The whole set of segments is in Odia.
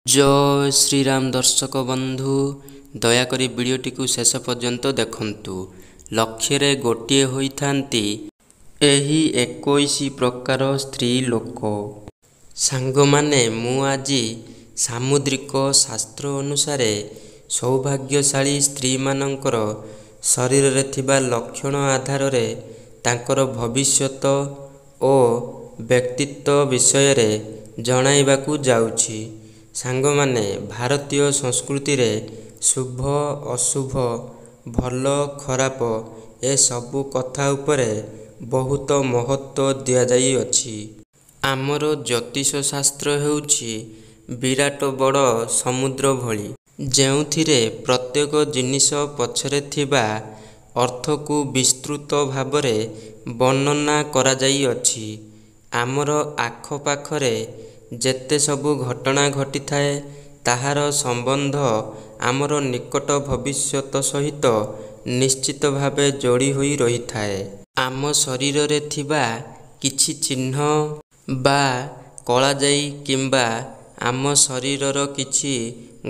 जय श्रीराम दर्शक बंधु दयाकरी वीडियोटी को शेष पर्यंत देखंतु। लक्ष्य गोटे होइथांती एही 21 प्रकार स्त्री लोक। सांग माने मु आजी सामुद्रिक शास्त्र अनुसार सौभाग्यशाली स्त्री मानकर शरीर रे थिबा लक्षण आधार रे तांकर भविष्यत ओ व्यक्तित्व विषय रे जणाइबाकू जाउछि। सांग माने भारतीय संस्कृति रे शुभ अशुभ भल खराप ए सबु कथा उपरे बहुत महत्व दिया जाई अछि। आमर ज्योतिष शास्त्र हेउछि विराट बड़ समुद्र भली, जेउथिरे प्रत्येक जिनिष पछरे थिबा अर्थ को विस्तृत भाबरे वर्णना करा जाई अछि। आमर आख पाखरे जेते सबु घटना घटी थाए ताहार संबंध आमर निकट भविष्यत सहित निश्चित भावे जोड़ी होई रही थाए। आम शरीर रे थिबा किछि चिन्ह बा कला जाई किंबा आम शरीरर किछि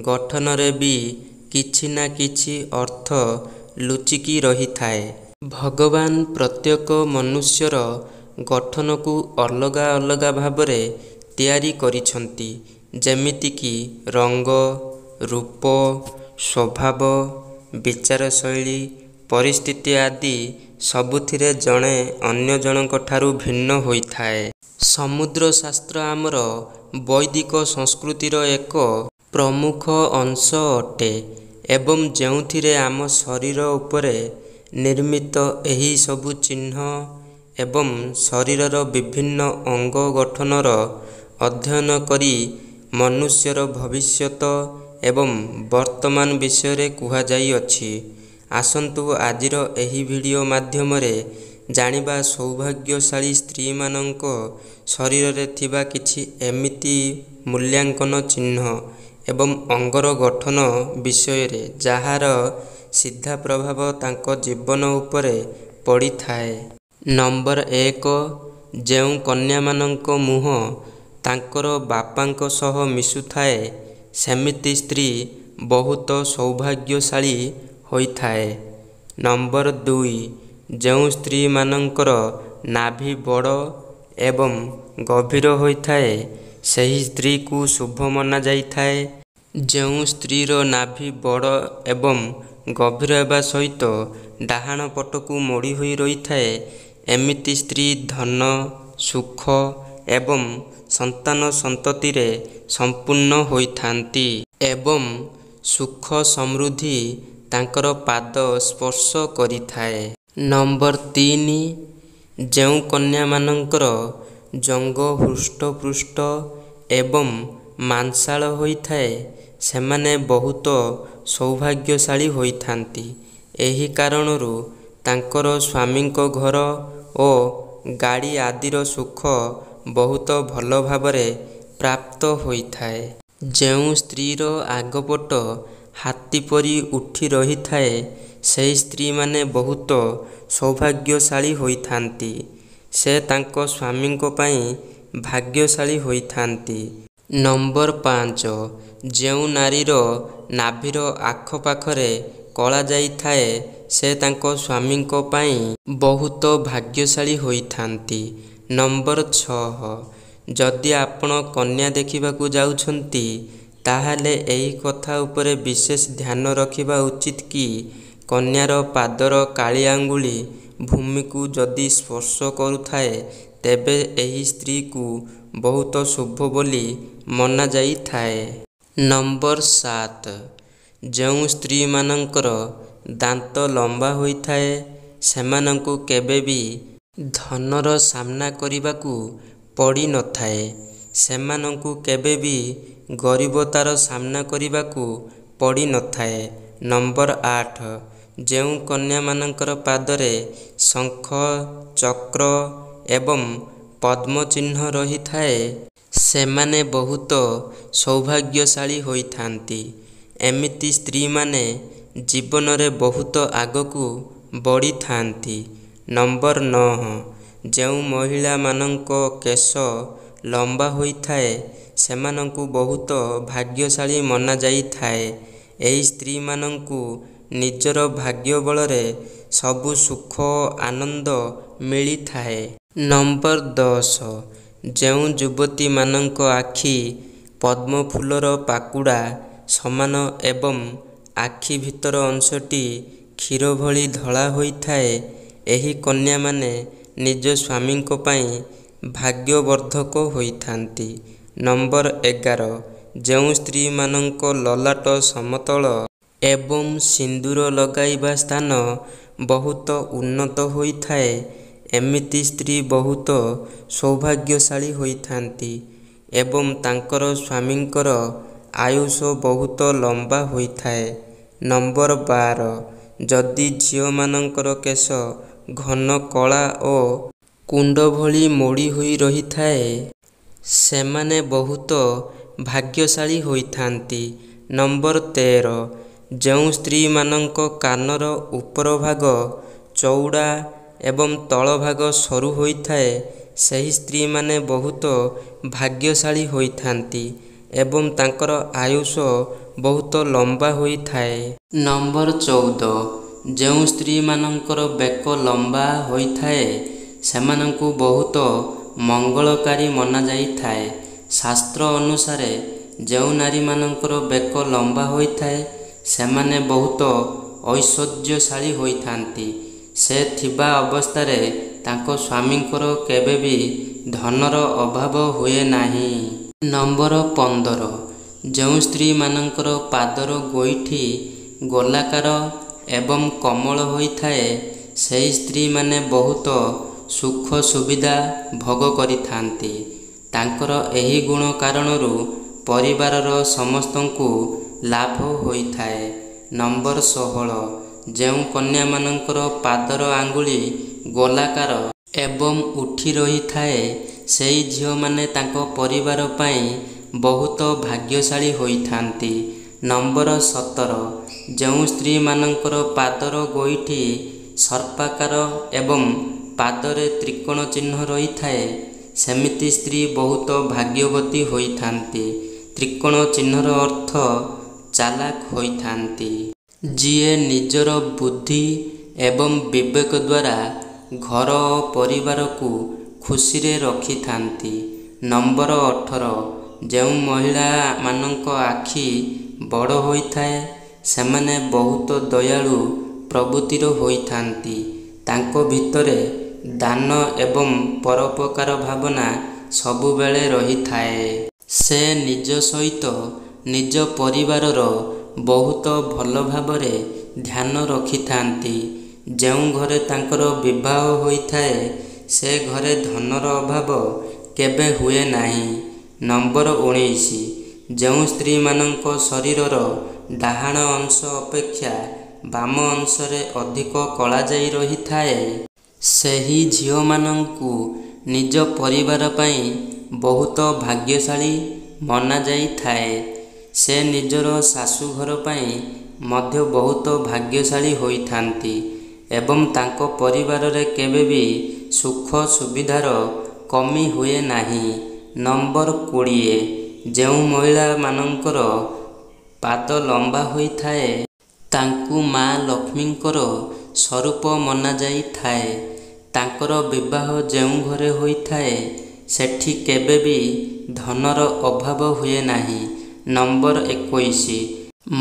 गठन रे भी किछि ना किछि अर्थ लुचिकी रही थाए। भगवान प्रत्येक मनुष्यर गठन को अलगा अलगा भाबरे तैयारी करिछंती, जेमिति कि रंग रूप स्वभाव विचार शैली परिस्थिति आदि सबुथिरे जणे अन्य जनक ठारू भिन्न होई थाए। समुद्र शास्त्र आमर वैदिक संस्कृतिर एक प्रमुख अंश अटे एवं जेउथिरे आम शरीर उपरे निर्मित एही सबु चिन्ह एवं शरीरर विभिन्न अंग गठनर अध्ययन करी मनुष्यर भविष्यत एवं वर्तमान विषय रे कुहा जाई अछि। आसंतु आजिर एही वीडियो माध्यम रे जानिबा सौभाग्यशाली स्त्री मानक शरीर रे थिबा किछि एमिति मूल्यांकन चिन्ह एवं अंगर गठन विषय रे जहार सीधा प्रभाव तांको जीवन उपरे पड़ी थाए। नंबर 1, जेउ कन्या मानक मुह तांकर बापांक सह मिसु थाए सेमिति स्त्री बहुत सौभाग्यशाली होई थाए। नंबर 2, जेउ स्त्री मानकर नाभि बड़ एवं गभीर होई थाए सही स्त्री को शुभ मना जाई थाए। जेउ स्त्री रो नाभि बड़ एवं गभीर हेबा सहित डाहाण पटकू मोड़ी होई रही थाए एमिति स्त्री धन सुख एवं संतान संतति रे संपूर्ण होई थांती एवं सुख समृद्धि तांकर पाद स्पर्श करी थाए। नंबर 3, जेउ कन्या मानकर जंग हृष्ट पृष्ठ एवं मांसाल होई थाए सेमाने बहुत सौभाग्यशाली होई थांती। एही कारणरू तांकर स्वामींको घर ओ गाड़ी आदिर सुख बहुत भल भाबरे प्राप्त होई थाए। जेउ स्त्रीर आगपट हाथी परी उठी रही थाए सेही स्त्री माने बहुत सौभाग्यशाली होई थांती। से तांको स्वामींको पई भाग्यशाली होई थांती। नंबर 5, जेउ नारीर नाभिर आख पाखरे कला जाई थाए से तांको स्वामींको पई बहुत भाग्यशाली होई थांती। नंबर 6, जदि आपण कन्या देखिबाकू जाउछंती ताहाले एही कथा उपरे विशेष ध्यान रखिबा उचित कि कन्यार पादर काली आंगुली भूमि को जदि स्पर्श करुथाए तेबे एही स्त्री को बहुत शुभ बोली मना जाई थाए। नंबर 7, जेउ स्त्री मानकर दांत लंबा होई थाए सेमानंकु केबे भी धनर सामना करिबाकू पड़ी न थाए। सेमानंकु केबे भी गरीबतार सामना करिबाकू पड़ी न थाए। नंबर 8, जेउ कन्या मानकर पादरे शंख चक्र एवं पद्म चिन्ह रही थाए सेमाने बहुत सौभाग्यशाली होई थांती। एमिति स्त्री माने जीवन रे बहुत आगकू बढ़ी थांती। नंबर 9, जेउ महिला मानक केश लंबा होई थाए ସେମାନଙ୍କୁ ବହୁତ ଭାଗ୍ୟଶାଳୀ ମନାଯାଇଥାଏ। ଏହି ସ୍ତ୍ରୀମାନଙ୍କୁ ନିଜର ଭାଗ୍ୟ ବଳରେ ସବୁ ସୁଖ ଆନନ୍ଦ ମିଳିଥାଏ। ନମ୍ବର 10, ଯେଉଁ ଯୁବତୀମାନଙ୍କ ଆଖି ପଦ୍ମଫୁଲର ପାଖୁଡ଼ା ସମାନ ଏବଂ ଆଖି ଭିତର ଅଂଶଟି କ୍ଷୀର ଭଳି ଧଳା ହୋଇଥାଏ, ଏହି କନ୍ୟାମାନେ ନିଜ ସ୍ୱାମୀଙ୍କ ପାଇଁ ଭାଗ୍ୟବର୍ଦ୍ଧକ ହୋଇଥାନ୍ତି। ନମ୍ବର 11, ଯେଉଁ ସ୍ତ୍ରୀମାନଙ୍କ ଲଲାଟ ସମତଳ ଏବଂ ସିନ୍ଦୂର ଲଗାଇବା ସ୍ଥାନ ବହୁତ ଉନ୍ନତ ହୋଇଥାଏ, ଏମିତି ସ୍ତ୍ରୀ ବହୁତ ସୌଭାଗ୍ୟଶାଳୀ ହୋଇଥାନ୍ତି ଏବଂ ତାଙ୍କର ସ୍ୱାମୀଙ୍କର ଆୟୁଷ ବହୁତ ଲମ୍ବା ହୋଇଥାଏ। ନମ୍ବର 12, ଯଦି ଝିଅମାନଙ୍କର କେଶ ଘନ କଳା ଓ କୁଣ୍ଡ ଭଳି ମୋଡ଼ି ହୋଇ ରହିଥାଏ, ସେମାନେ ବହୁତ ଭାଗ୍ୟଶାଳୀ ହୋଇଥାନ୍ତି। ନମ୍ବର 13, ଯେଉଁ ସ୍ତ୍ରୀମାନଙ୍କ କାନର ଉପର ଭାଗ ଚଉଡ଼ା ଏବଂ ତଳ ଭାଗ ସରୁ ହୋଇଥାଏ, ସେହି ସ୍ତ୍ରୀମାନେ ବହୁତ ଭାଗ୍ୟଶାଳୀ ହୋଇଥାନ୍ତି ଏବଂ ତାଙ୍କର ଆୟୁଷ ବହୁତ ଲମ୍ବା ହୋଇଥାଏ। ନମ୍ବର 14, ଯେଉଁ ସ୍ତ୍ରୀମାନଙ୍କର ବେକ ଲମ୍ବା ହୋଇଥାଏ, ସେମାନଙ୍କୁ ବହୁତ ମଙ୍ଗଳକାରୀ ମନାଯାଇଥାଏ। ଶାସ୍ତ୍ର ଅନୁସାରେ ଯେଉଁ ନାରୀମାନଙ୍କର ବେକ ଲମ୍ବା ହୋଇଥାଏ, ସେମାନେ ବହୁତ ଐଶ୍ୱର୍ଯ୍ୟଶାଳୀ ହୋଇଥାନ୍ତି। ସେ ଥିବା ଅବସ୍ଥାରେ ତାଙ୍କ ସ୍ୱାମୀଙ୍କର କେବେ ବି ଧନର ଅଭାବ ହୁଏ ନାହିଁ। ନମ୍ବର 15, ଯେଉଁ ସ୍ତ୍ରୀମାନଙ୍କର ପାଦର ଗୋଇଠି ଗୋଲାକାର ଏବଂ କୋମଳ ହୋଇଥାଏ, ସେହି ସ୍ତ୍ରୀମାନେ ବହୁତ ସୁଖ ସୁବିଧା ଭୋଗ କରିଥାନ୍ତି। ତାଙ୍କର ଏହି ଗୁଣ କାରଣରୁ ପରିବାରର ସମସ୍ତଙ୍କୁ ଲାଭ ହୋଇଥାଏ। ନମ୍ବର 16, ଯେଉଁ କନ୍ୟାମାନଙ୍କର ପାଦର ଆଙ୍ଗୁଳି ଗୋଲାକାର ଏବଂ ଉଠି ରହିଥାଏ, ସେହି ଝିଅମାନେ ତାଙ୍କ ପରିବାର ପାଇଁ ବହୁତ ଭାଗ୍ୟଶାଳୀ ହୋଇଥାନ୍ତି। ନମ୍ବର 17, ଯେଉଁ ସ୍ତ୍ରୀମାନଙ୍କର ପାଦର ଗୋଇଠି ସର୍ପାକାର ଏବଂ ପାଦରେ ତ୍ରିକୋଣ ଚିହ୍ନ ରହିଥାଏ, ସେମିତି ସ୍ତ୍ରୀ ବହୁତ ଭାଗ୍ୟବତୀ ହୋଇଥାନ୍ତି। ତ୍ରିକୋଣ ଚିହ୍ନର ଅର୍ଥ ଚାଲାକ ହୋଇଥାନ୍ତି, ଯିଏ ନିଜର ବୁଦ୍ଧି ଏବଂ ବିବେକ ଦ୍ୱାରା ଘର ଓ ପରିବାରକୁ ଖୁସିରେ ରଖିଥାନ୍ତି। ନମ୍ବର 18, ଯେଉଁ ମହିଳାମାନଙ୍କ ଆଖି ବଡ଼ ହୋଇଥାଏ, ସେମାନେ ବହୁତ ଦୟାଳୁ ପ୍ରବୃତ୍ତିର ହୋଇଥାନ୍ତି। ତାଙ୍କ ଭିତରେ ଦାନ ଏବଂ ପରୋପକାର ଭାବନା ସବୁବେଳେ ରହିଥାଏ। ସେ ନିଜ ସହିତ ନିଜ ପରିବାରର ବହୁତ ଭଲ ଭାବରେ ଧ୍ୟାନ ରଖିଥାନ୍ତି। ଯେଉଁ ଘରେ ତାଙ୍କର ବିବାହ ହୋଇଥାଏ, ସେ ଘରେ ଧନର ଅଭାବ କେବେ ହୁଏ ନାହିଁ। ନମ୍ବର 19, ଯେଉଁ ସ୍ତ୍ରୀମାନଙ୍କ ଶରୀରର ଡାହାଣ ଅଂଶ ଅପେକ୍ଷା ବାମ ଅଂଶରେ ଅଧିକ କଳାଜାଇ ରହିଥାଏ, ସେହି ଝିଅମାନଙ୍କୁ ନିଜ ପରିବାର ପାଇଁ ବହୁତ ଭାଗ୍ୟଶାଳୀ ମନାଯାଇଥାଏ। ସେ ନିଜର ଶାଶୁଘର ପାଇଁ ମଧ୍ୟ ବହୁତ ଭାଗ୍ୟଶାଳୀ ହୋଇଥାନ୍ତି ଏବଂ ତାଙ୍କ ପରିବାରରେ କେବେ ବି ସୁଖ ସୁବିଧାର କମି ହୁଏ ନାହିଁ। ନମ୍ବର 20, ଯେଉଁ ମହିଳାମାନଙ୍କର ପାଦ ଲମ୍ବା ହୋଇଥାଏ, ତାଙ୍କୁ ମା ଲକ୍ଷ୍ମୀଙ୍କର ସ୍ୱରୂପ ମନାଯାଇଥାଏ। ତାଙ୍କର ବିବାହ ଯେଉଁ ଘରେ ହୋଇଥାଏ, ସେଠି କେବେ ବି ଧନର ଅଭାବ ହୁଏ ନାହିଁ। ନମ୍ବର 21,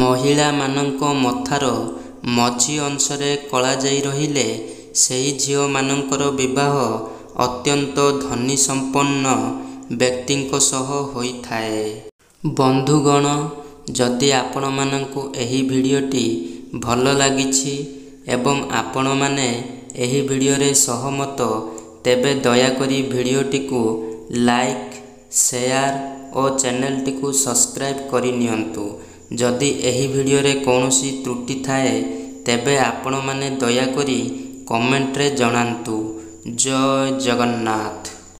ମହିଳାମାନଙ୍କ ମଥାର ମଝି ଅଂଶରେ କଳାଜାଇ ରହିଲେ, ସେହି ଝିଅମାନଙ୍କର ବିବାହ ଅତ୍ୟନ୍ତ ଧନୀ ସମ୍ପନ୍ନ ବ୍ୟକ୍ତିଙ୍କ ସହ ହୋଇଥାଏ। ବନ୍ଧୁଗଣ, ଯଦି ଆପଣମାନଙ୍କୁ ଏହି ଭିଡ଼ିଓଟି ଭଲ ଲାଗିଛି ଏବଂ ଆପଣମାନେ ଏହି ଭିଡ଼ିଓରେ ସହମତ, ତେବେ ଦୟାକରି ଭିଡ଼ିଓଟିକୁ ଲାଇକ୍, ସେୟାର ଓ ଚ୍ୟାନେଲଟିକୁ ସବସ୍କ୍ରାଇବ୍ କରିନିଅନ୍ତୁ। ଯଦି ଏହି ଭିଡ଼ିଓରେ କୌଣସି ତ୍ରୁଟି ଥାଏ, ତେବେ ଆପଣମାନେ ଦୟାକରି କମେଣ୍ଟରେ ଜଣାନ୍ତୁ। ଜୟ ଜଗନ୍ନାଥ।